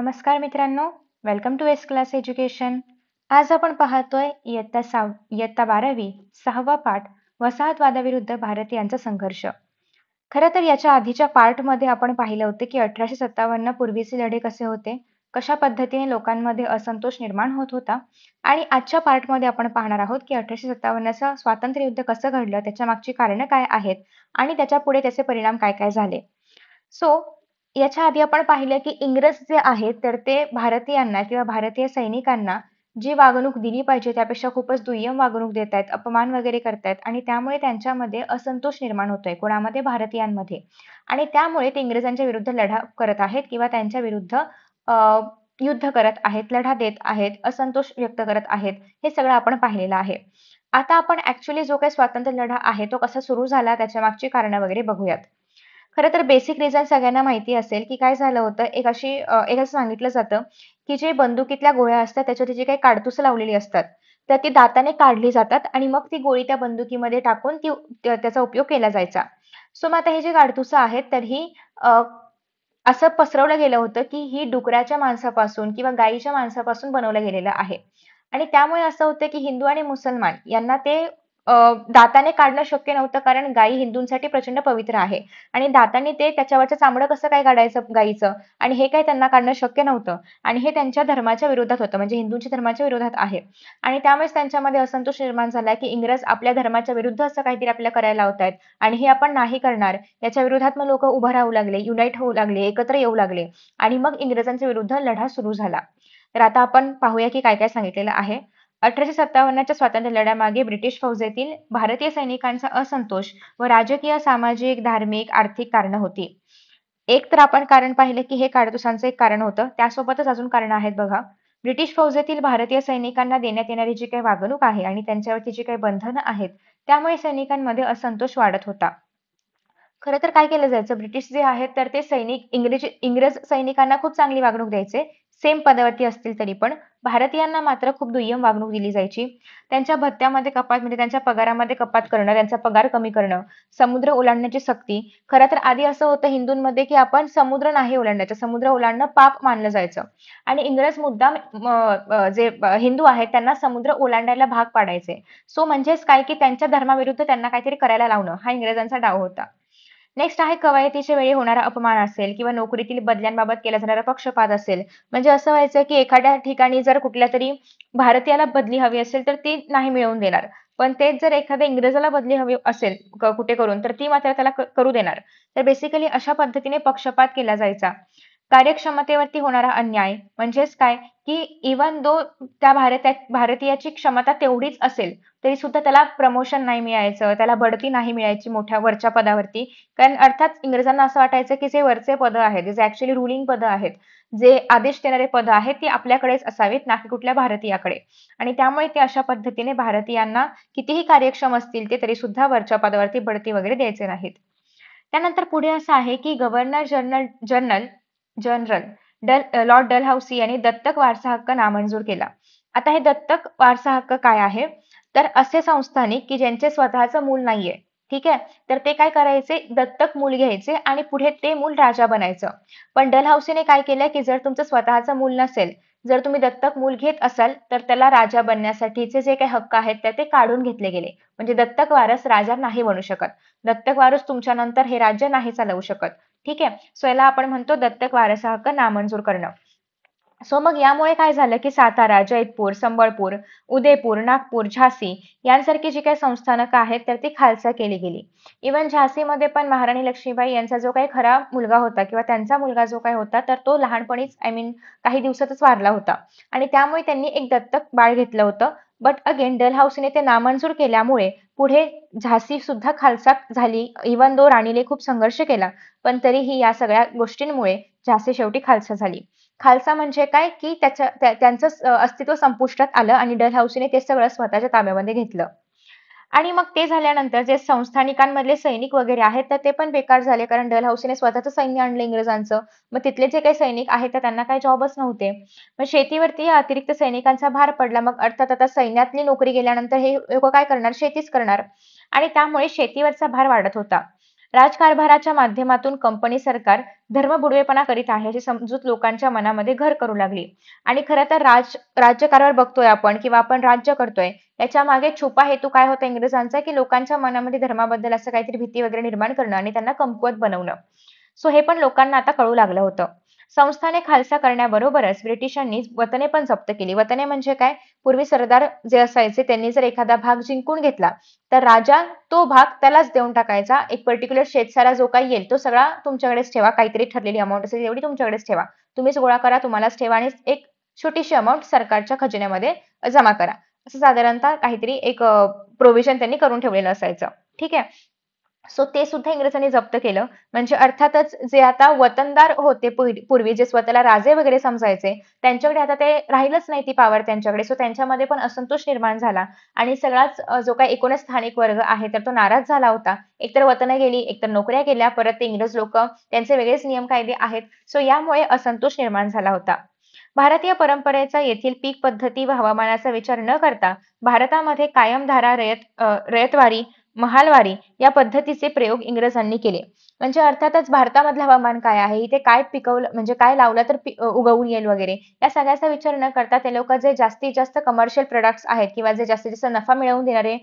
नमस्कार मित्रांनो, welcome to S class education. आज आपण पाहतोय इयत्ता 12वी 6वा पाठ वसाहतवादाविरुद्ध भारतीयांचा संघर्ष. खरं तर याच्या आधीच्या पार्टमध्ये आपण पाहिलं होतं की 1857 पूर्वीचे लढे कसे होते, कशा पद्धतीने लोकांमध्ये असंतोष निर्माण होत होता आणि आजच्या पार्टमध्ये आपण पाहणार आहोत की 1857चं स्वातंत्र्य युद्ध कसं घडलं, त्याच्या मागची कारणं काय आहेत आणि त्याच्यापुढे त्याचे परिणाम काय काय झाले. सो याच्या आधी आपण पाहिलं की इंग्रज जे आहेत तर ते भारतीयांना किंवा भारतीय सैनिकांना जी वागणूक दिली पाहिजे त्यापेक्षा खूपच दुय्यम वागणूक देत आहेत, अपमान वगैरे करतायत आणि त्यामुळे त्यांच्यामध्ये असंतोष निर्माण होतोय. कोणामध्ये? भारतीयांमध्ये. आणि त्यामुळे ते इंग्रजांच्या विरुद्ध लढा करत आहेत किंवा त्यांच्या विरुद्ध युद्ध करत आहेत, लढा देत आहेत, असंतोष व्यक्त करत आहेत. हे सगळं आपण पाहिलेलं आहे. आता आपण ऍक्च्युली जो काही स्वातंत्र्य लढा आहे तो कसा सुरू झाला त्याच्या मागची कारणं वगैरे बघूयात. खरं तर बेसिक रिझन सगळ्यांना माहिती असेल की काय झालं होतं, एक असं सांगितलं जातं की जे बंदुकीतल्या गोळ्या असतात त्याच्यावरती जी काही काडतुसं लावलेली असतात, तर ती दाताने काढली जातात आणि मग ती गोळी त्या बंदुकीमध्ये टाकून त्याचा उपयोग केला जायचा. सो मग आता हे जे काडतुसं आहेत तर ही असं पसरवलं गेलं होतं की ही डुकराच्या मांसापासून किंवा गायीच्या मांसापासून बनवलं गेलेलं आहे. आणि त्यामुळे असं होतं की हिंदू आणि मुसलमान यांना ते दाताने काढणं शक्य नव्हतं, कारण गायी हिंदूंसाठी प्रचंड पवित्र आहे आणि दाताने ते त्याच्यावरचं चामडं कसं काय काढायचं गायीचं, आणि हे काही त्यांना काढणं शक्य नव्हतं आणि हे त्यांच्या धर्माच्या विरोधात होतं, म्हणजे हिंदूंच्या धर्माच्या विरोधात आहे. आणि त्यामुळेच त्यांच्यामध्ये असंतोष निर्माण झाला की इंग्रज आपल्या धर्माच्या विरुद्ध असं काहीतरी आपल्याला करायला लावतायत आणि हे आपण नाही करणार. याच्या विरोधात मग लोक उभं राहू लागले, युनाइट होऊ लागले, एकत्र येऊ लागले आणि मग इंग्रजांच्या विरुद्ध लढा सुरू झाला. तर आता आपण पाहूया की काय काय सांगितलेलं आहे. 1857च्या स्वातंत्र्य लढ्यामागे ब्रिटिश फौजेतील भारतीय सैनिकांचा असंतोष व राजकीय, सामाजिक, धार्मिक, आर्थिक कारणं होती. एक तर आपण कारण पाहिलं की हे काडतुसांचं एक कारण होतं. त्यासोबतच अजून कारणं आहेत बघा. ब्रिटिश फौजेतील भारतीय सैनिकांना देण्यात येणारी जी काही वागणूक आहे आणि त्यांच्यावरती जी काही बंधनं आहेत, त्यामुळे सैनिकांमध्ये असंतोष वाढत होता. खरं तर काय केलं जायचं, ब्रिटिश जे आहेत तर ते इंग्रज सैनिकांना खूप चांगली वागणूक द्यायचे, सेम पदावरती असतील तरी पण. भारतीयांना मात्र खूप दुय्यम वागणूक दिली जायची. त्यांच्या भत्त्यामध्ये कपात, म्हणजे त्यांच्या पगारामध्ये कपात करणं, त्यांचा पगार कमी करणं, समुद्र ओलांडण्याची सक्ती. खरं तर आधी असं होतं हिंदूंमध्ये की आपण समुद्र नाही ओलांडायचं, समुद्र ओलांडणं पाप मानलं जायचं आणि इंग्रज मुद्दाम हिंदू आहेत त्यांना समुद्र ओलांडायला भाग पाडायचे. सो म्हणजेच काय की त्यांच्या धर्माविरुद्ध त्यांना काहीतरी करायला लावणं, हा इंग्रजांचा डाव होता. नेक्स्ट आहे कवायतीच्या वेळी होणारा अपमान असेल किंवा नोकरीतील बदल्यांबाबत केला जाणारा पक्षपात असेल. म्हणजे असं व्हायचं की एखाद्या ठिकाणी जर कुठल्यातरी भारतीयाला बदली हवी असेल तर ती नाही मिळवून देणार. पण तेच जर एखाद्या इंग्रजाला बदली हवी असेल कुठे करून, तर ती मात्र त्याला करू देणार. तर बेसिकली अशा पद्धतीने पक्षपात केला जायचा. कार्यक्षमतेवरती होणारा अन्याय म्हणजेच काय की इव्हन दो त्या भारतीयाची क्षमता तेवढीच असेल तरी सुद्धा त्याला प्रमोशन नाही मिळायचं, त्याला बढती नाही मिळायची मोठ्या वरच्या पदावरती. कारण अर्थात इंग्रजांना असं वाटायचं की जे वरचे पद आहेत, जे ऍक्च्युली रुलिंग पद आहेत, जे आदेश देणारे पद आहेत, ती आपल्याकडेच असावीत, ना की कुठल्या भारतीयाकडे. आणि त्यामुळे ते अशा पद्धतीने भारतीयांना कितीही कार्यक्षम असतील ते तरी सुद्धा वरच्या पदावरती बढती वगैरे द्यायचे नाहीत. त्यानंतर पुढे असं आहे की गव्हर्नर जनरल लॉर्ड डलहौसी यांनी दत्तक वारसा हक्क नामंजूर केला. आता हे दत्तक वारसा हक्क काय आहे, तर असे संस्थानिक की ज्यांचे स्वतःचं मूल नाहीये, ठीक आहे, तर ते काय करायचे, दत्तक मूल घ्यायचे आणि पुढे ते मूल राजा बनायचं. पण डलहौसीने काय केलं की जर तुमचं स्वतःचं मूल नसेल, जर तुम्ही दत्तक मूल घेत असाल तर त्याला राजा बनण्यासाठीचे जे काही हक्क आहेत ते काढून घेतले गेले. म्हणजे दत्तक वारस राजा नाही बनू शकत. दत्तक वारस तुमच्या नंतर हे राज्य नाही चालवू शकत. ठीक आहे. सो याला आपण म्हणतो दत्तक वारसा हक्क नामंजूर करणं. सो मग यामुळे काय झालं की सातारा, जैतपूर, संबळपूर, उदयपूर, नागपूर, झाशी यांसारखी जी काही संस्थानकं आहेत तर ती खालसा केली गेली. इव्हन झाशीमध्ये पण महाराणी लक्ष्मीबाई यांचा जो काही खरा मुलगा होता किंवा त्यांचा मुलगा जो काही होता तर तो लहानपणीच काही दिवसातच वारला होता आणि त्यामुळे त्यांनी एक दत्तक बाळ घेतलं होतं. बट अगेन डलहौसीने ते नामंजूर केल्यामुळे पुढे झाशी सुद्धा खालसा झाली. इव्हन दो राणीने खूप संघर्ष केला, पण तरीही या सगळ्या गोष्टींमुळे झाशी शेवटी खालसा झाली. खालसा म्हणजे काय की त्यांचं अस्तित्व संपुष्टात आलं आणि डलहौसीने ते सगळं स्वतःच्या ताब्यामध्ये घेतलं. आणि मग ते झाल्यानंतर जे संस्थानिकांमधले सैनिक वगैरे आहेत तर ते पण बेकार झाले, कारण डलहौसीने स्वतःचं सैन्य आणलं इंग्रजांचं. मग तिथले जे काही सैनिक आहेत तर त्यांना काही जॉबच नव्हते. मग शेतीवरती अतिरिक्त सैनिकांचा भार पडला. मग अर्थात आता सैन्यातली नोकरी गेल्यानंतर हे लोक काय करणार, शेतीच करणार आणि त्यामुळे शेतीवरचा भार वाढत होता. राजकारभाराच्या माध्यमातून कंपनी सरकार धर्मबुडवेपणा करीत आहे अशी समजूत लोकांच्या मनामध्ये घर करू लागली. आणि खरं तर राज्यकारभार बघतोय आपण किंवा आपण राज्य करतोय याच्या मागे छुपा हेतू काय होता इंग्रजांचा, की लोकांच्या मनामध्ये धर्माबद्दल असं काहीतरी भीती वगैरे निर्माण करणं आणि त्यांना कमकुवत बनवणं. सो हे पण लोकांना आता कळू लागलं होतं. संस्थाने खालसा करण्याबरोबरच ब्रिटिशांनी वतने पण जप्त केली. वतने म्हणजे काय? पूर्वी सरदार जे असायचे त्यांनी जर एखादा भाग जिंकून घेतला, तर राजा तो भाग त्यालाच देऊन टाकायचा. एक पर्टिक्युलर शेतसारा जो काही येईल तो सगळा तुमच्याकडेच ठेवा. काहीतरी ठरलेली अमाउंट असेल तेवढी तुमच्याकडेच ठेवा. तुम्हीच गोळा करा, तुम्हालाच ठेवा आणि एक छोटीशी अमाउंट सरकारच्या खजिन्यामध्ये जमा करा. असं साधारणतः काहीतरी एक प्रोव्हिजन त्यांनी करून ठेवलेलं असायचं. ठीक आहे. सो ते सुद्धा इंग्रजांनी जप्त केलं. म्हणजे अर्थातच जे आता वतनदार होते पूर्वी जे स्वतःला राजे वगैरे समजायचे, त्यांच्याकडे आता ते राहिलंच नाही ती पॉवर त्यांच्याकडे. सो त्यांच्यामध्ये पण असंतोष निर्माण झाला आणि सगळाच जो काही एकूणच स्थानिक वर्ग आहे तर तो नाराज झाला होता. एकतर वतनं गेली, एकतर नोकऱ्या गेल्या, परत ते इंग्रज लोकं त्यांचे वेगळेच नियम कायदे आहेत. सो यामुळे असंतोष निर्माण झाला होता. भारतीय परंपरेचा येथील पीक पद्धती व हवामानाचा विचार न करता भारतामध्ये कायमधारा रयतवारी, महालवारी या पद्धतीचे प्रयोग इंग्रजांनी केले. म्हणजे अर्थातच भारतामधलं हवामान काय आहे, इथे काय पिकवलं म्हणजे काय लावलं तर उगवून येईल वगैरे या सगळ्याचा विचार न करता ते लोकं जे जास्तीत जास्त कमर्शियल प्रॉडक्ट्स आहेत किंवा जे जास्तीत जास्त नफा मिळवून देणारे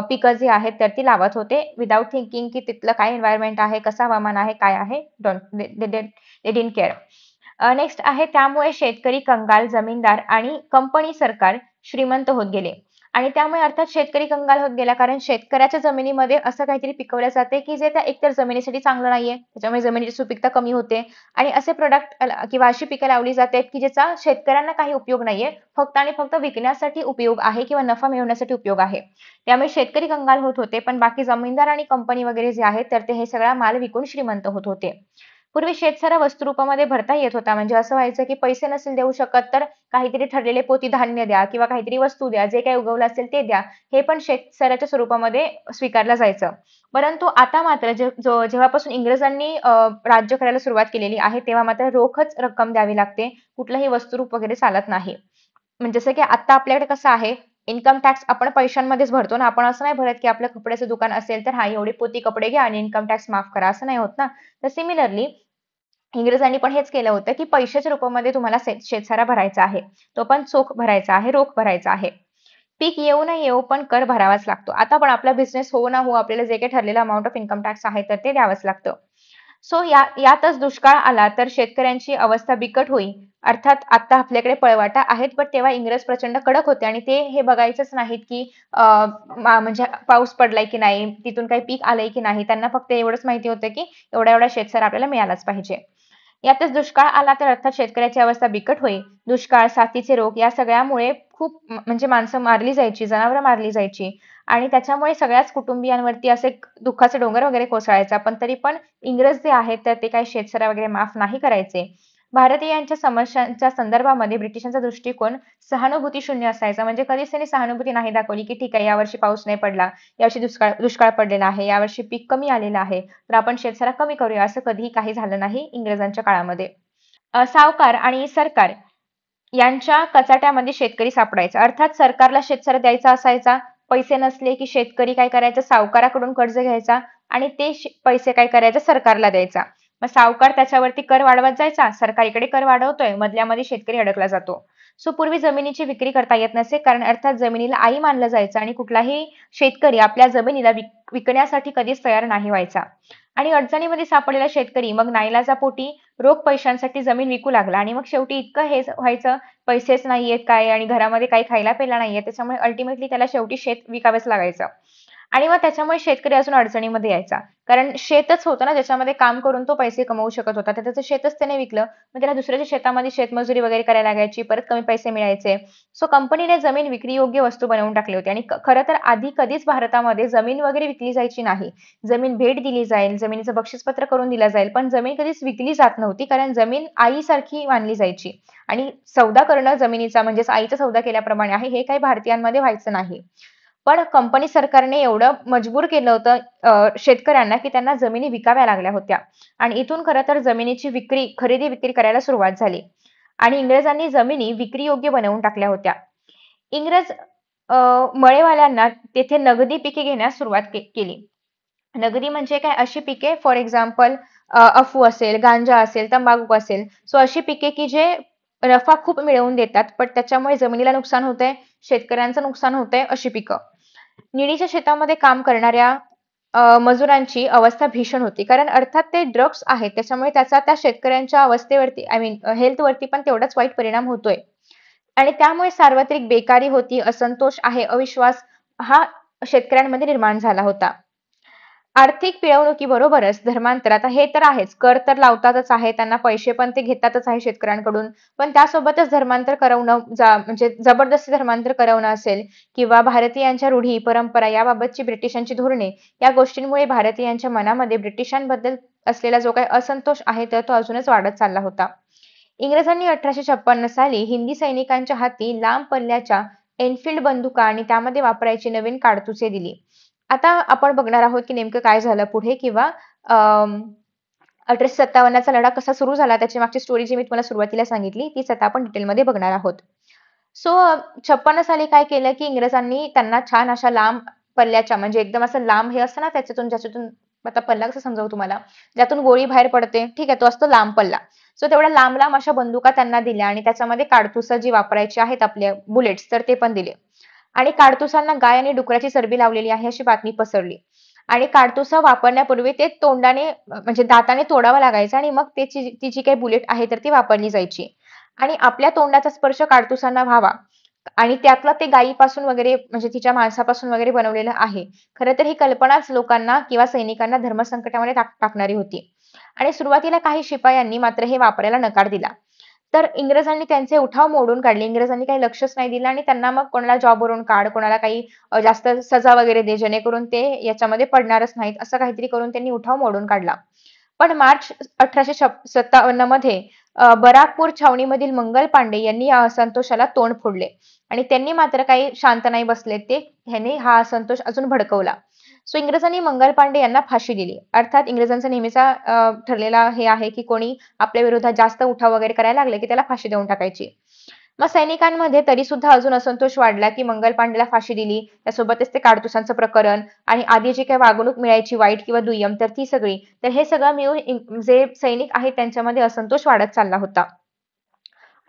पिकं जी आहेत तर ती लावत होते विदाऊट थिंकिंग की तिथलं काय एन्व्हायरमेंट आहे, कसं हवामान आहे, काय आहे. They didn't care. नेक्स्ट आहे त्यामुळे शेतकरी कंगाल, जमीनदार आणि कंपनी सरकार श्रीमंत होत गेले. आणि त्यामुळे अर्थात शेतकरी कंगाल होत गेला कारण शेतकऱ्याच्या जमिनीमध्ये असं काहीतरी पिकवलं जाते की जे त्या एकतर जमिनीसाठी चांगलं नाहीये, त्याच्यामुळे जमिनीची सुपीकता कमी होते आणि असे प्रोडक्ट किंवा अशी पिकं लावली जातात की ज्याचा शेतकऱ्यांना काही उपयोग नाहीये, फक्त आणि फक्त विकण्यासाठी उपयोग आहे किंवा नफा मिळवण्यासाठी उपयोग आहे. त्यामुळे शेतकरी कंगाल होत होते, पण बाकी जमीनदार आणि कंपनी वगैरे जे आहेत तर ते हे सगळा माल विकून श्रीमंत होत होते. पूर्वी शेतसारा वस्तू रूपामध्ये भरता येत होता. म्हणजे असं व्हायचं की पैसे नसेल देऊ शकत तर काहीतरी ठरलेले पोती धान्य द्या किंवा काहीतरी वस्तू द्या, जे काही उगवलं असेल ते द्या. हे पण शेतसाऱ्याच्या स्वरूपामध्ये स्वीकारलं जायचं. परंतु आता मात्र जेव्हापासून इंग्रजांनी राज्य करायला सुरुवात केलेली आहे, तेव्हा मात्र रोखच रक्कम द्यावी लागते. कुठलंही वस्तुरूप वगैरे चालत नाही. म्हणजे जसं की आता आपल्याकडे कसं आहे, इन्कम टॅक्स आपण पैशांमध्येच भरतो ना. आपण असं नाही भरत की आपलं कपड्याचं दुकान असेल तर एवढी पोती कपडे घ्या आणि इन्कम टॅक्स माफ करा, असं नाही होत ना. तर सिमिलरली इंग्रजांनी पण हेच केलं होतं, की पैशाच्या रूपामध्ये तुम्हाला शेतसारा भरायचा आहे. तो पण चोख भरायचा आहे, रोख भरायचा आहे. पीक येऊ न येवो पण कर भरावाच लागतो. आता पण आपला बिझनेस हो ना हो, आपल्याला जे काही ठरलेलं अमाउंट ऑफ इन्कम टॅक्स आहे, तर ते द्यावंच लागतं. सो यातच दुष्काळ आला तर शेतकऱ्यांची अवस्था बिकट होईल. अर्थात आता आपल्याकडे पळवाटा आहेत, पण तेव्हा इंग्रज प्रचंड कडक होते आणि ते हे बघायचंच नाहीत, की म्हणजे पाऊस पडलाय की नाही, तिथून काही पीक आलंय की नाही. त्यांना फक्त एवढंच माहिती होतं, की एवढा-एवढा शेतसारा आपल्याला मिळालाच पाहिजे. यातच दुष्काळ आला तर अर्थात शेतकऱ्याची अवस्था बिकट होईल. दुष्काळ, साथीचे रोग या सगळ्यामुळे खूप म्हणजे माणसं मारली जायची, जनावरं मारली जायची आणि त्याच्यामुळे सगळ्याच कुटुंबियांवरती असे दुःखाचे डोंगर वगैरे कोसळायचा. पण तरी पण इंग्रज जे आहेत तर ते काही शेतसारा वगैरे माफ नाही करायचे. भारतीयांच्या समस्यांच्या संदर्भामध्ये ब्रिटिशांचा दृष्टिकोन सहानुभूती शून्य असायचा. म्हणजे कधीच त्यांनी सहानुभूती नाही दाखवली, की ठीक आहे यावर्षी पाऊस नाही पडला, यावर्षी दुष्काळ दुष्काळ पडलेला आहे, यावर्षी पीक कमी आलेलं आहे, तर आपण शेतसारा कमी करूया, असं कधीही काही झालं नाही इंग्रजांच्या काळामध्ये. सावकार आणि सरकार यांच्या कचाट्यामध्ये शेतकरी सापडायचा. अर्थात सरकारला शेतसारा द्यायचा असायचा. पैसे नसले की शेतकरी काय करायचा, सावकाराकडून कर्ज घ्यायचा आणि ते पैसे काय करायचे, सरकारला द्यायचा. मग सावकार त्याच्यावरती कर वाढवत जायचा, सरकार इकडे कर वाढवतोय, मधल्यामध्ये शेतकरी अडकला जातो. सो पूर्वी जमिनीची विक्री करता येत नसे, कारण अर्थात जमिनीला आई मानलं जायचं आणि कुठलाही शेतकरी आपल्या जमिनीला विकण्यासाठी कधीच तयार नाही व्हायचा. आणि अडचणीमध्ये सापडलेला शेतकरी मग नाईलाजापोटी रोख पैशांसाठी जमीन विकू लागला आणि मग शेवटी इतकं हे व्हायचं, पैसेच नाहीयेत काय आणि घरामध्ये काही खायला प्यायला नाहीये. त्याच्यामुळे अल्टिमेटली त्याला शेवटी शेत विकावंच लागायचं. आणि मग त्याच्यामुळे शेतकरी अजून अडचणीमध्ये यायचा. कारण शेतच होतं ना ज्याच्यामध्ये काम करून तो पैसे कमवू शकत होता. तर त्याचं शेतच त्याने विकलं. मग त्याला दुसऱ्याच्या शेतामध्ये शेतमजुरी वगैरे करायला लागायची. परत कमी पैसे मिळायचे. सो कंपनीने जमीन विक्रीयोग्य वस्तू बनवून टाकली होती आणि खरं तर आधी कधीच भारतामध्ये जमीन वगैरे विकली जायची नाही. जमीन भेट दिली जाईल, जमिनीचं बक्षीसपत्र करून दिलं जाईल, पण जमीन कधीच विकली जात नव्हती. कारण जमीन आईसारखी मानली जायची आणि सौदा करणं जमिनीचा म्हणजेच आईचा सौदा केल्याप्रमाणे आहे, हे काही भारतीयांमध्ये व्हायचं नाही. पण कंपनी सरकारने एवढं मजबूर केलं होतं शेतकऱ्यांना, की त्यांना जमिनी विकाव्या लागल्या होत्या आणि इथून खरं तर जमिनीची खरेदी-विक्री करायला सुरुवात झाली आणि इंग्रजांनी जमिनी विक्रीयोग्य बनवून टाकल्या होत्या. इंग्रज अ, मळेवाल्यांना तेथे नगदी पिके घेण्यास सुरुवात केली. नगदी म्हणजे काय, अशी पिके फॉर एक्झाम्पल अफू असेल, गांजा असेल, तंबाखू असेल. सो अशी पिके की जे नफा खूप मिळवून देतात, पण त्याच्यामुळे जमिनीला नुकसान होतंय, शेतकऱ्यांचं नुकसान होतंय, अशी पिकं. निळीच्या शेतामध्ये काम करणाऱ्या मजुरांची अवस्था भीषण होती. कारण अर्थात ते ड्रग्स आहेत, त्याच्यामुळे त्याचा त्या शेतकऱ्यांच्या अवस्थेवरती आय मीन हेल्थवरती पण तेवढाच वाईट परिणाम होतोय. आणि त्यामुळे सार्वत्रिक बेकारी होती, असंतोष आहे, अविश्वास हा शेतकऱ्यांमध्ये निर्माण झाला होता. आर्थिक पिळवणुकीबरोबरच धर्मांतर, आता हे तर आहेच, कर तर लावतातच आहे, त्यांना पैसे पण ते घेतातच आहे शेतकऱ्यांकडून. पण त्यासोबतच धर्मांतर करवणं म्हणजे जबरदस्ती धर्मांतर करवणं असेल किंवा भारतीयांच्या रूढी, परंपरा याबाबतची ब्रिटिशांची धोरणे, या गोष्टींमुळे भारतीयांच्या मनामध्ये ब्रिटिशांबद्दल असलेला जो काही असंतोष आहे तर तो अजूनच वाढत चालला होता. इंग्रजांनी 1856 साली हिंदी सैनिकांच्या हाती लांब पल्ल्याच्या एनफील्ड बंदुका आणि त्यामध्ये वापरायची नवीन काडतुसे दिली. आता आपण बघणार आहोत की नेमकं काय झालं पुढे किंवा 1857चा लढा कसा सुरू झाला, त्याची मागची स्टोरी जी मी तुम्हाला सुरुवातीला सांगितली तीच आता आपण डिटेलमध्ये बघणार आहोत. सो 56 साली काय केलं की इंग्रजांनी त्यांना छान अशा लांब पल्ल्याच्या म्हणजे एकदम असं लांब हे असतं ना, त्याच्यातून ज्याच्यातून आता पल्ला कसं समजावू तुम्हाला, ज्यातून गोळी बाहेर पडते, ठीक आहे, तो असतो लांब पल्ला. सो तेवढ्या लांब लांब अशा बंदुका त्यांना दिल्या आणि त्याच्यामध्ये काडतुसं जी वापरायची आहेत आपले बुलेट्स तर ते पण दिले. आणि काडतुसांना गाय आणि डुकराची चरबी लावलेली आहे अशी बातमी पसरली. आणि काडतुसं वापरण्यापूर्वी ते तोंडाने म्हणजे दाताने तोडावं लागायचं आणि मग ती जी काही बुलेट आहे तर ती वापरली जायची. आणि आपल्या तोंडाचा स्पर्श काडतुसांना व्हावा आणि त्यातलं ते गायीपासून वगैरे म्हणजे तिच्या मांसापासून वगैरे बनवलेलं आहे. खरं तर ही कल्पनाच लोकांना किंवा सैनिकांना धर्मसंकटामध्ये टाकणारी होती. आणि सुरुवातीला काही शिपायांनी मात्र हे वापरायला नकार दिला. तर इंग्रजांनी त्यांचे उठाव मोडून काढले. इंग्रजांनी काही लक्षच नाही दिलं आणि त्यांना मग कोणाला जॉबवरून काढ, कोणाला काही जास्त सजा वगैरे दे, जेणेकरून ते याच्यामध्ये पडणारच नाहीत, असं काहीतरी करून त्यांनी उठाव मोडून काढला. पण मार्च 1857 मध्ये बराकपूर छावणीमधील मंगल पांडे यांनी या असंतोषाला तोंड फोडले आणि त्यांनी मात्र काही शांत नाही बसले. ह्याने हा असंतोष अजून भडकवला. सो इंग्रजांनी मंगल पांडे यांना फाशी दिली. अर्थात इंग्रजांचा नेहमीचा ठरलेला हे आहे की कोणी आपल्या विरोधात जास्त उठाव वगैरे करायला लागले की त्याला फाशी देऊन टाकायची. मग सैनिकांमध्ये तरी सुद्धा अजून असंतोष वाढला की मंगल पांडेला फाशी दिली. त्यासोबतच ते काडतुसांचं प्रकरण आणि आधी जी काही वागणूक मिळायची वाईट किंवा दुय्यम तर ती सगळी. तर हे सगळं मिळून जे सैनिक आहेत त्यांच्यामध्ये असंतोष वाढत चालला होता.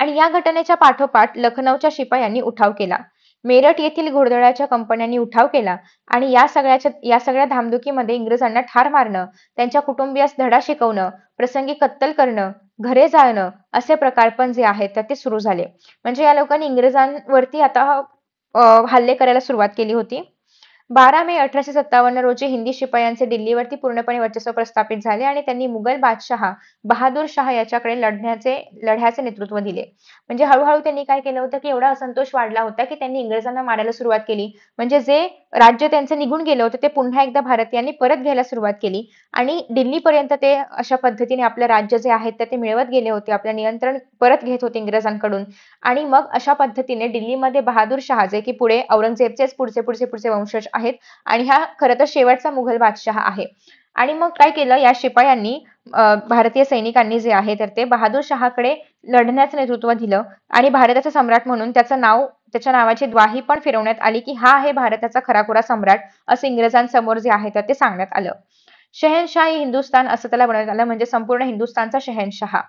आणि या घटनेच्या पाठोपाठ लखनौच्या शिपायांनी उठाव केला. मेरठ येथील घोडदळाच्या कंपन्यांनी उठाव केला आणि या सगळ्या धामधुकीमध्ये इंग्रजांना ठार मारणं, त्यांच्या कुटुंबियास धडा शिकवणं, प्रसंगी कत्तल करणं, घरे जाळणं असे प्रकार पण जे आहेत तर ते सुरू झाले. म्हणजे या लोकांनी इंग्रजांवरती आता हल्ले करायला सुरुवात केली होती. 12 मे 1857 रोजी हिंदी शिपायांचे दिल्लीवरती पूर्णपणे वर्चस्व प्रस्थापित झाले आणि त्यांनी मुघल बादशहा बहादूर शाह याच्याकडे लढ्याचे नेतृत्व दिले. म्हणजे हळूहळू त्यांनी काय केलं होतं की एवढा असंतोष वाढला होता की त्यांनी इंग्रजांना मारायला सुरुवात केली. म्हणजे जे राज्य त्यांचं निघून गेलं होतं ते पुन्हा एकदा भारतीयांनी परत घ्यायला सुरुवात केली आणि दिल्लीपर्यंत ते अशा पद्धतीने आपलं राज्य जे आहे तर ते मिळवत गेले होते. आपलं नियंत्रण परत घेत होते इंग्रजांकडून आणि मग अशा पद्धतीने दिल्लीमध्ये बहादूर शाह जे की पुढे औरंगजेबचेच पुढचे वंशज आहेत आणि हा खरं तर शेवटचा मुघल बादशहा आहे. आणि मग काय केलं या शिपायांनी भारतीय सैनिकांनी जे आहे तर ते बहादूर शहाकडे लढण्याचं नेतृत्व दिलं आणि भारताचा सम्राट म्हणून त्याच्या नावाची ग्वाही पण फिरवण्यात आली की हा आहे भारताचा खराखुरा सम्राट असं इंग्रजांसमोर जे आहे तर ते सांगण्यात आलं. शहेनशाही हिंदुस्थान असं त्याला बनवण्यात आलं म्हणजे संपूर्ण हिंदुस्थानचा शहेनशहा.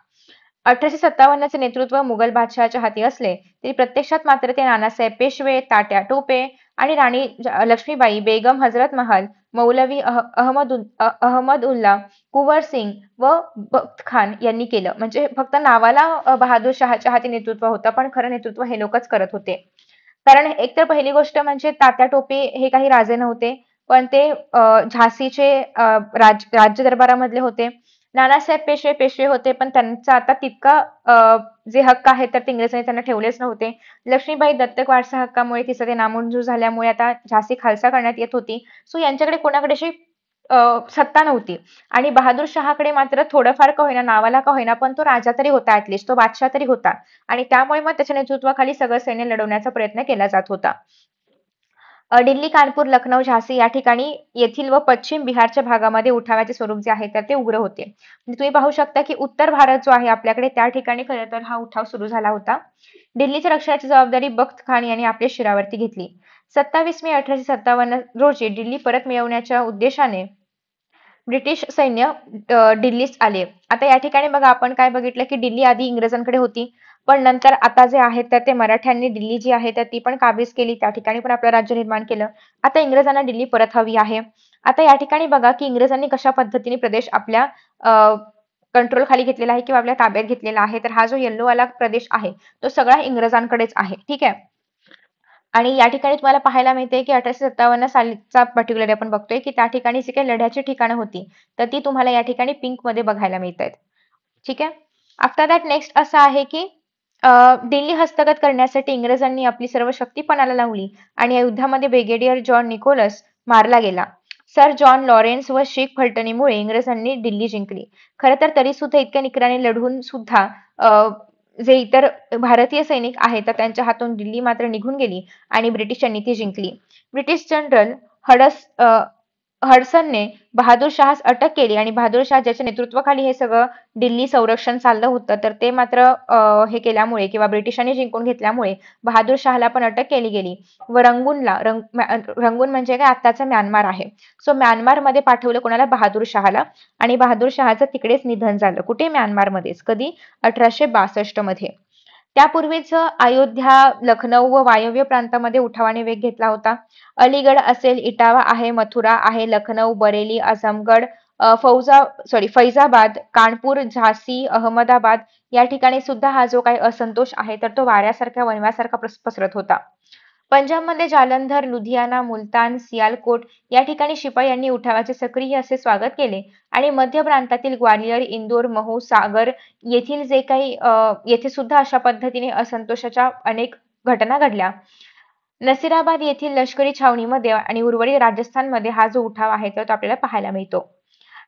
1857 चे नेतृत्व मुघल बादशहाच्या हाती असले तरी प्रत्यक्षात मात्र ते नानासाहेब पेशवे, तात्या टोपे आणि राणी लक्ष्मीबाई, बेगम हजरत महल, मौलवी अहमदउल्ला, कुंवर सिंग व बख्त खान यांनी केलं. म्हणजे फक्त नावाला बहादूर शहाच्या हाती नेतृत्व होतं, पण खरं नेतृत्व हे लोकच करत होते. कारण एकतर पहिली गोष्ट म्हणजे तात्या टोपे हे काही राजे नव्हते, पण ते झाशीचे राज्य दरबारामधले होते. नानासाहेब पेशवे पेशवे होते, पण त्यांचा आता तितका जे हक्क आहेत तर ते इंग्रजांनी त्यांना ठेवलेच नव्हते. लक्ष्मीबाई दत्तक वारसा हक्कामुळे तिचं ते नामंजूर झाल्यामुळे आता झाशी खालसा करण्यात येत होती. सो यांच्याकडे कोणाकडे अशी सत्ता नव्हती आणि बहादूर शहाकडे मात्र थोडंफार का होईना, नावाला का होईना, पण तो राजा तरी होता, ऍटलिस्ट तो बादशाह तरी होता आणि त्यामुळे मग त्याच्या नेतृत्वाखाली सगळं सैन्य लढवण्याचा प्रयत्न केला जात होता. दिल्ली, कानपूर, लखनौ, झाशी या ठिकाणी येथील व पश्चिम बिहारच्या भागामध्ये उठावाचे स्वरूप जे आहे तर ते उग्र होते. म्हणजे तुम्ही पाहू शकता की उत्तर भारत जो आहे आपल्याकडे त्या ठिकाणी खरं तर हा उठाव सुरू झाला होता. दिल्लीच्या रक्षणाची जबाबदारी बख्त खान यांनी आपल्या शिरावरती घेतली. 27 मे 1857 रोजी दिल्ली परत मिळवण्याच्या उद्देशाने ब्रिटिश सैन्य दिल्लीस आले. आता या ठिकाणी बघा आपण काय बघितलं की दिल्ली आधी इंग्रजांकडे होती. पण नंतर आता जे आहे तर ते मराठ्यांनी दिल्ली जी आहे तर ती पण काबीज केली. त्या ठिकाणी पण आपलं राज्य निर्माण केलं. आता इंग्रजांना दिल्ली परत हवी आहे. आता या ठिकाणी बघा की इंग्रजांनी कशा पद्धतीने प्रदेश आपल्या कंट्रोल खाली घेतलेला आहे किंवा आपल्या ताब्यात घेतलेला आहे. तर हा जो येल्लो वाला प्रदेश आहे तो सगळा इंग्रजांकडेच आहे. ठीक आहे. आणि या ठिकाणी तुम्हाला पाहायला मिळते की 1857 सालचा पर्टिक्युलर आपण बघतोय की त्या ठिकाणी जी काही लढ्याची ठिकाणं होती तर ती तुम्हाला या ठिकाणी पिंक मध्ये बघायला मिळत आहेत. ठीक आहे. आफ्टर दॅट नेक्स्ट असं आहे की दिल्ली हस्तगत करण्यासाठी इंग्रजांनी आपली सर्व शक्ती पणाला लावली आणि या युद्धामध्ये ब्रिगेडियर जॉन निकोलस मारला गेला. सर जॉन लॉरेन्स व शीख फलटणीमुळे इंग्रजांनी दिल्ली जिंकली. खरं तर तरी सुद्धा इतक्या निकराने लढून सुद्धा जे इतर भारतीय सैनिक आहेत तर त्यांच्या हातून दिल्ली मात्र निघून गेली आणि ब्रिटिशांनी ती जिंकली. ब्रिटिश जनरल हडसनने बहादूर शाहस अटक केली आणि बहादूर शाह ज्याच्या नेतृत्वाखाली हे सगळं दिल्ली संरक्षण चाललं होतं तर ते मात्र हे केल्यामुळे किंवा ब्रिटिशांनी जिंकून घेतल्यामुळे बहादूर शाहला पण अटक केली गेली व रंगून म्हणजे काय आत्ताचा म्यानमार आहे. सो म्यानमारमध्ये पाठवलं कोणाला? बहादूर शाहला. आणि बहादूर शहाचं तिकडेच निधन झालं. कुठे? म्यानमारमध्येच. कधी? 1862 मध्ये. त्यापूर्वीच अयोध्या, लखनौ व वायव्य प्रांतामध्ये उठावाने वेग घेतला होता. अलीगड असेल, इटावा आहे, मथुरा आहे, लखनौ, बरेली, आझमगड, फैजाबाद, कानपूर, झाशी, अहमदाबाद या ठिकाणी सुद्धा हा जो काही असंतोष आहे तर तो वाऱ्यासारख्या वणव्यासारखा पसरत होता. पंजाबमध्ये जालंधर, लुधियाना, मुलतान, सियालकोट या ठिकाणी शिपायांनी उठावाचे सक्रिय असे स्वागत केले आणि मध्य प्रांतातील ग्वालियर, इंदोर, महू, सागर येथील जे काही येथे सुद्धा अशा पद्धतीने असंतोषाच्या अनेक घटना घडल्या. नसिराबाद येथील लष्करी छावणीमध्ये आणि उर्वरित राजस्थानमध्ये हा जो उठाव आहे तर तो आपल्याला पाहायला मिळतो.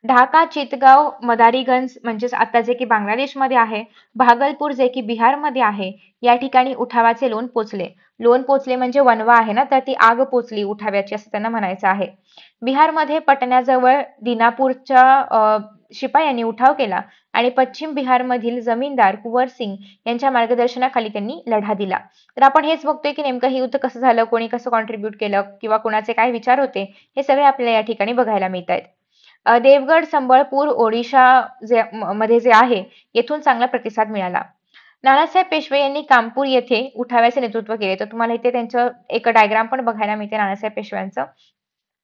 ढाका, चितगाव, मदारीगंज म्हणजेच आता जे की बांगलादेशमध्ये आहे, भागलपूर जे की बिहारमध्ये आहे, या ठिकाणी उठावाचे लोण पोचले. लोण पोचले म्हणजे वणवा आहे ना, तर ती आग पोचली उठाव्याची असं त्यांना म्हणायचं आहे. बिहारमध्ये पटण्याजवळ दिनापूरच्या शिपायांनी उठाव केला आणि पश्चिम बिहारमधील जमीनदार कुंवर सिंग यांच्या मार्गदर्शनाखाली त्यांनी लढा दिला. तर आपण हेच बघतोय की नेमकं हे युद्ध कसं झालं, कोणी कसं कॉन्ट्रीब्युट केलं किंवा कोणाचे काय विचार होते, हे सगळे आपल्याला या ठिकाणी बघायला मिळत आहेत. देवगड, संबळपूर, ओडिशा मध्ये जे आहे येथून चांगला प्रतिसाद मिळाला. नानासाहेब पेशवे यांनी कानपूर येथे उठाव्याचे नेतृत्व केले. तर तुम्हाला इथे त्यांचं एक डायग्राम पण बघायला मिळते नानासाहेब पेशव्यांचं.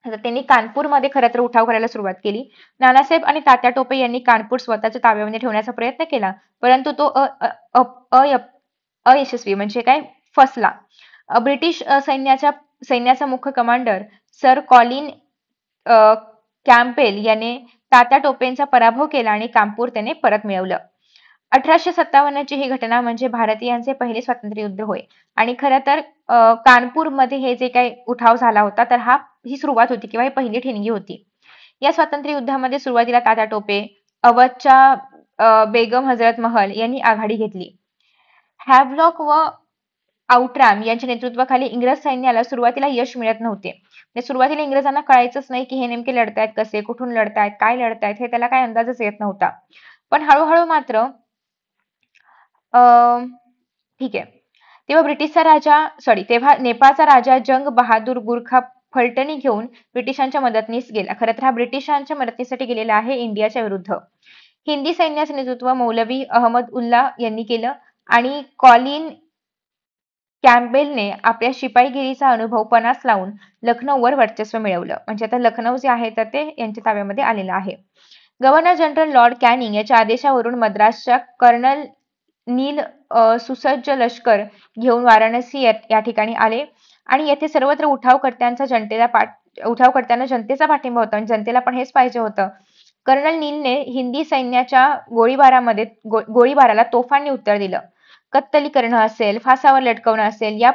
तर त्यांनी कानपूरमध्ये खरं तर उठाव करायला सुरुवात केली. नानासाहेब आणि तात्या टोपे यांनी कानपूर स्वतःच्या ताब्यामध्ये ठेवण्याचा प्रयत्न केला, परंतु तो अयशस्वी म्हणजे काय फसला. ब्रिटिश सैन्याचा मुख्य कमांडर सर कॉलिन कॅम्पेल याने तात्या टोपेंचा पराभव केला आणि कानपूर त्याने परत मिळवलं. 1857 ची ही घटना म्हणजे भारतीयांचे पहिले स्वातंत्र्य युद्ध होय. आणि खरं तर कानपूरमध्ये हे जे काही उठाव झाला होता तर ही सुरुवात होती किंवा ही पहिली ठिणगी होती. या स्वातंत्र्य युद्धामध्ये सुरुवातीला तात्या टोपे, अवधच्या बेगम हजरत महल यांनी आघाडी घेतली. हॅवलॉक व आउटरॅम यांच्या नेतृत्वाखाली इंग्रज सैन्याला सुरुवातीला यश मिळत नव्हते. म्हणजे सुरुवातीला इंग्रजांना कळायचंच नाही की हे नेमके लढतायत कसे, कुठून लढतायत, काय लढतायत हे त्याला काही अंदाजच येत नव्हता. पण हळूहळू मात्र ठीक आहे. तेव्हा नेपाळचा राजा जंग बहादूर गुरखा फलटणी घेऊन ब्रिटिशांच्या मदतनीस गेला. खरं तर हा ब्रिटिशांच्या मदतीसाठी गेलेला आहे इंडियाच्या विरुद्ध. हिंदी सैन्याचे नेतृत्व मौलवी अहमद उल्ला यांनी केलं आणि कॉलिन कॅम्पबेलने आपल्या शिपाईगिरीचा अनुभव पणास लावून लखनौवर वर्चस्व मिळवलं. म्हणजे आता लखनौ जे आहे तर ते यांच्या ताब्यामध्ये आलेलं आहे. गव्हर्नर जनरल लॉर्ड कॅनिंग याच्या आदेशावरून मद्रासच्या कर्नल नील सुसज्ज लष्कर घेऊन वाराणसी या ठिकाणी आले आणि येथे सर्वत्र उठावकर्त्यांना जनतेचा पाठिंबा होता आणि जनतेला पण हेच पाहिजे होतं. कर्नल नीलने हिंदी सैन्याच्या गोळीबाराला तोफांनी उत्तर दिलं. कत्तली करणं असेल, फासावर लटकवणं असेल या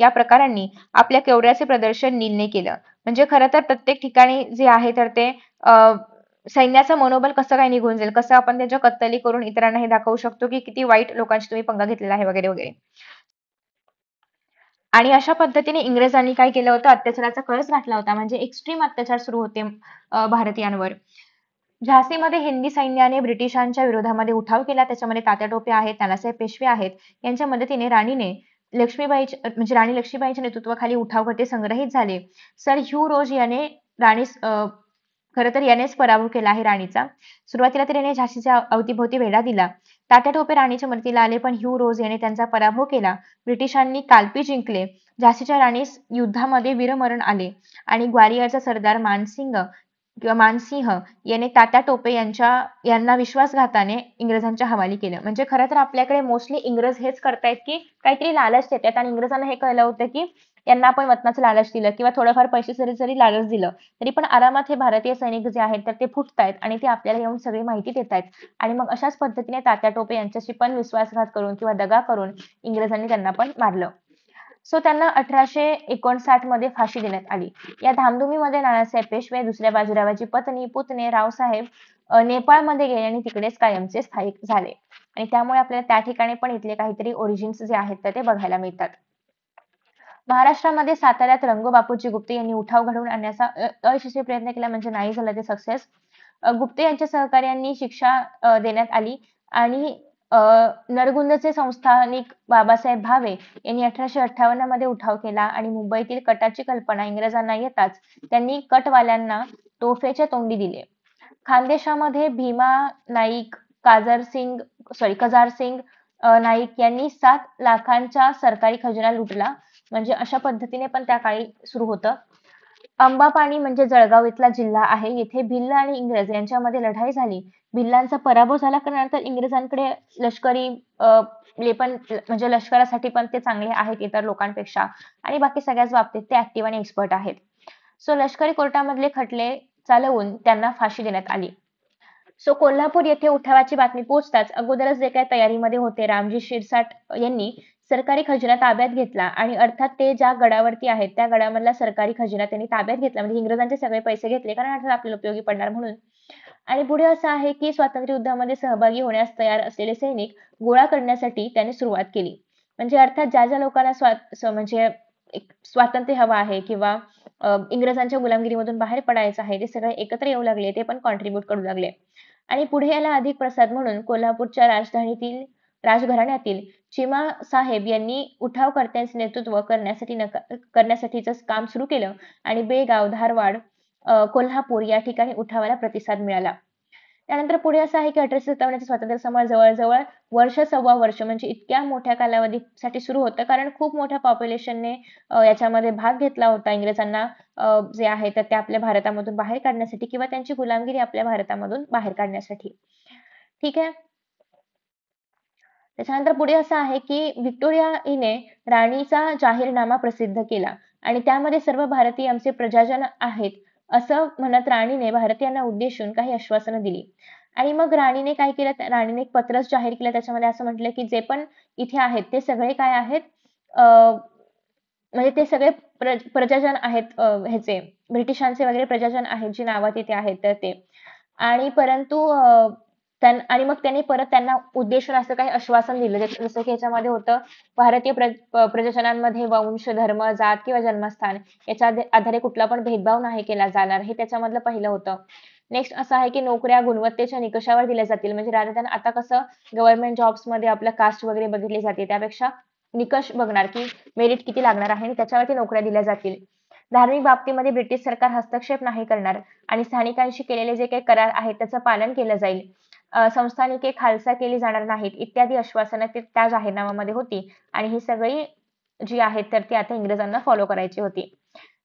प्रकारांनी आपल्या शौर्याचे प्रदर्शन नीलने केलं. म्हणजे खरं तर प्रत्येक ठिकाणी जे आहे तर ते सैन्याचं मनोबल कसं काय निघून जाईल, कसं आपण त्यांच्या कत्तली करून इतरांना हे दाखवू शकतो की किती वाईट लोकांशी तुम्ही पंगा घेतलेला आहे वगैरे वगैरे. आणि अशा पद्धतीने इंग्रजांनी काय केलं होतं, अत्याचाराचा कळस घातला होता. म्हणजे एक्स्ट्रीम अत्याचार सुरू होते भारतीयांवर. झाशीमध्ये हिंदी सैन्याने ब्रिटिशांच्या विरोधामध्ये उठाव केला. त्याच्यामध्ये तात्या टोपे आहेत, नानासाहेब पेशवे आहेत. यांच्या मदतीने राणी लक्ष्मीबाईंच्या नेतृत्वाखाली उठावकर्ते संग्रहित झाले. सर ह्यू रोज याने खरं तर यानेच पराभव केला आहे राणीचा. सुरुवातीला तर याने झाशीच्या अवतीभोवती वेढा दिला. तात्या टोपे राणीच्या मदतीला आले, पण ह्यू रोज याने त्यांचा पराभव केला. ब्रिटिशांनी कालपी जिंकले. झाशीच्या राणीस युद्धामध्ये वीरमरण आले आणि ग्वालियरचा सरदार मानसिंग किंवा मानसिंह याने तात्या टोपे यांना विश्वासघाताने इंग्रजांच्या हवाली केलं. म्हणजे खरं तर आपल्याकडे मोस्टली इंग्रज हेच करतायत की काहीतरी लालच देतात आणि इंग्रजांना हे कळलं होतं की यांना आपण वतनाचं लालच दिलं किंवा थोडंफार पैसे जरी लालच दिलं तरी पण आरामात हे भारतीय सैनिक जे आहेत तर ते फुटतायत आणि ते आपल्याला येऊन सगळी माहिती देत आहेत आणि मग अशाच पद्धतीने तात्या टोपे यांच्याशी पण विश्वासघात करून किंवा दगा करून इंग्रजांनी त्यांना पण मारलं. सो त्यांना 1859 मध्ये फाशी देण्यात आली. या धामधुमीमध्ये नानासाहेब पेशवे, दुसऱ्या बाजीरावाची पत्नी, पुतणे रावसाहेब नेपाळमध्ये गेले आणि तिकडेच कायमचे स्थायिक झाले आणि त्यामुळे आपल्याला त्या ठिकाणी पण इथले काहीतरी ओरिजिन्स जे आहेत तर ते बघायला मिळतात. महाराष्ट्रामध्ये साताऱ्यात रंगोबापूजी गुप्ते यांनी उठाव घडवून आणण्याचा अयशस्वी प्रयत्न केला, म्हणजे नाही झाला ते सक्सेस. गुप्ते यांच्या सहकार्यांनी शिक्षा देण्यात आली आणि अ, नरगुंदचे संस्थानिक बाबासाहेब भावे यांनी 1858 मध्ये उठाव केला आणि मुंबईतील कटाची कल्पना इंग्रजांना येताच त्यांनी कटवाल्यांना तोफेच्या तोंडी दिले. खानदेशामध्ये भीमा नाईक, कजारसिंग नाईक यांनी 7 लाखांचा सरकारी खजिना लुटला. म्हणजे अशा पद्धतीने पण त्या काळी सुरू होतं. अंबापाणी म्हणजे जळगाव इथला जिल्हा आहे. येथे भिल्ल आणि इंग्रज यांच्यामध्ये लढाई झाली. भिल्लांचा पराभव झाला, कारण नंतर इंग्रजांकडे लष्करी पण म्हणजे लष्करासाठी पण ते चांगले आहेत इतर लोकांपेक्षा आणि बाकी सगळ्याच बाबतीत ते ऍक्टिव्ह आणि एक्सपर्ट आहेत. सो लष्करी कोर्टामधले खटले चालवून त्यांना फाशी देण्यात आली. सो कोल्हापूर येथे उठावाची बातमी पोहोचताच अगोदरच जे काही तयारीमध्ये होते रामजी शिरसाट यांनी सरकारी खजिना ताब्यात घेतला आणि अर्थात ते ज्या गडावरती आहेत त्या गडामधला सरकारी खजिना त्यांनी ताब्यात घेतला, म्हणजे इंग्रजांचे सगळे पैसे घेतले कारण अर्थात आपल्याला उपयोगी पडणार म्हणून. आणि पुढे असं आहे की स्वातंत्र्य युद्धामध्ये सहभागी होण्यास तयार असलेले सैनिक गोळा करण्यासाठी त्यांनी सुरुवात केली. म्हणजे अर्थात ज्या ज्या लोकांना म्हणजे एक स्वातंत्र्य हवं आहे किंवा इंग्रजांच्या गुलामगिरीमधून बाहेर पडायचं आहे ते सगळे एकत्र येऊ लागले, ते पण कॉन्ट्रीब्युट करू लागले. आणि पुढे याला अधिक प्रसाद म्हणून कोल्हापूरच्या राजधानीतील राजघराण्यातील चिमा साहेब यांनी उठावकर्त्यांचे नेतृत्व करण्यासाठीचं काम सुरू केलं आणि बेळगाव, धारवाड, कोल्हापूर या ठिकाणी उठावाला प्रतिसाद मिळाला. त्यानंतर पुढे असं आहे की 1857 चे स्वातंत्र्य समर जवळ-जवळ वर्ष सव्वा वर्ष म्हणजे इतक्या मोठ्या कालावधीसाठी सुरू होतं, कारण खूप मोठ्या पॉप्युलेशनने याच्यामध्ये भाग घेतला होता इंग्रजांना जे आहे तर ते आपल्या भारतामधून बाहेर काढण्यासाठी किंवा त्यांची गुलामगिरी आपल्या भारतामधून बाहेर काढण्यासाठी. ठीक आहे. त्याच्यानंतर पुढे असं आहे की व्हिक्टोरिया हिने राणीचा जाहीरनामा प्रसिद्ध केला आणि त्यामध्ये सर्व भारतीय आमचे प्रजाजन आहेत असं म्हणत राणीने भारतीयांना उद्देशून काही आश्वासनं दिली. आणि मग राणीने काय केलं, राणीने एक पत्रच जाहीर केलं. त्याच्यामध्ये असं म्हटलं की जे पण इथे आहेत ते सगळे काय आहेत, म्हणजे ते सगळे प्रजाजन आहेत, ह्याचे ब्रिटिशांचे वगैरे प्रजाजन आहेत जी नावात इथे आहेत तर ते. आणि परंतु आणि मग त्यांनी परत त्यांना उद्देशून असं काही आश्वासन दिलं, जसं की याच्यामध्ये होतं भारतीय प्रजाजनांमध्ये वंश, धर्म, जात किंवा जन्मस्थान याच्या आधारे कुठला पण भेदभाव नाही केला जाणार, हे त्याच्यामधलं पहिलं होतं. नेक्स्ट असं आहे की नोकऱ्या गुणवत्तेच्या निकषावर दिल्या जातील, म्हणजे रादर आता कसं गव्हर्नमेंट जॉब्स मध्ये आपलं कास्ट वगैरे बघितली जाते, त्यापेक्षा निकष बघणार की मेरिट किती लागणार आहे आणि त्याच्यावरती नोकऱ्या दिल्या जातील. धार्मिक बाबतीमध्ये ब्रिटिश सरकार हस्तक्षेप नाही करणार आणि स्थानिकांशी केलेले जे काही करार आहेत त्याचं पालन केलं जाईल. संस्थानिके खालसा केली जाणार नाहीत इत्यादी आश्वासनं त्या जाहीरनाम्यामध्ये होती आणि ही सगळी जी आहेत तर ती आता इंग्रजांना फॉलो करायची होती.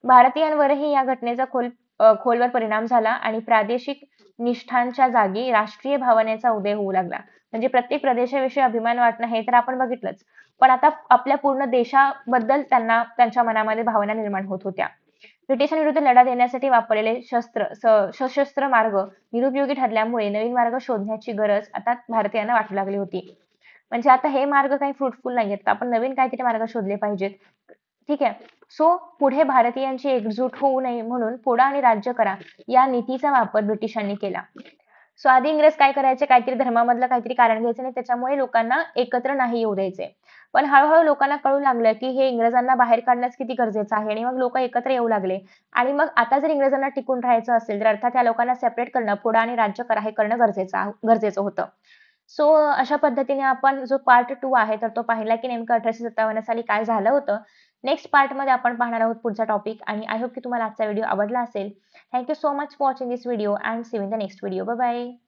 भारतीयांवरही या घटनेचा खोलवर परिणाम झाला आणि प्रादेशिक निष्ठांच्या जागी राष्ट्रीय भावनेचा उदय होऊ लागला. म्हणजे प्रत्येक प्रदेशाविषयी अभिमान वाटणं हे तर आपण बघितलंच, पण आता आपल्या पूर्ण देशाबद्दल त्यांना त्यांच्या मनामध्ये भावना निर्माण होत होत्या. ब्रिटिशांविरुद्ध लढा देण्यासाठी वापरलेले सशस्त्र मार्ग निरुपयोगी ठरल्यामुळे नवीन मार्ग शोधण्याची गरज आता भारतीयांना वाटू लागली होती. म्हणजे आता हे मार्ग काही फ्रुटफुल नाहीयेत, तर आपण नवीन काहीतरी मार्ग शोधले पाहिजेत. ठीक आहे. सो पुढे भारतीयांची एकजूट होऊ नये म्हणून फोडा आणि राज्य करा या नीतीचा वापर ब्रिटिशांनी केला. सो आधी इंग्रज काय करायचे, काहीतरी धर्मामधलं काहीतरी कारण घ्यायचे आणि त्याच्यामुळे लोकांना एकत्र नाही येऊ द्यायचे. पण हळूहळू लोकांना कळू लागलं की हे इंग्रजांना बाहेर काढणंच किती गरजेचं आहे आणि मग लोक एकत्र येऊ लागले. आणि मग आता जर इंग्रजांना टिकून राहायचं असेल तर अर्थात या लोकांना सेपरेट करणं, फोडा आणि राज्य करा हे करणं गरजेचं होतं. सो अशा पद्धतीने आपण जो पार्ट 2 आहे तर तो पाहिला की नेमकं 1857 साली काय झालं होतं. नेक्स्ट पार्टमध्ये आपण पाहणार आहोत पुढचा टॉपिक आणि आय होप की तुम्हाला आजचा व्हिडिओ आवडला असेल. Thank you so much for watching this video and see you in the next video. Bye bye.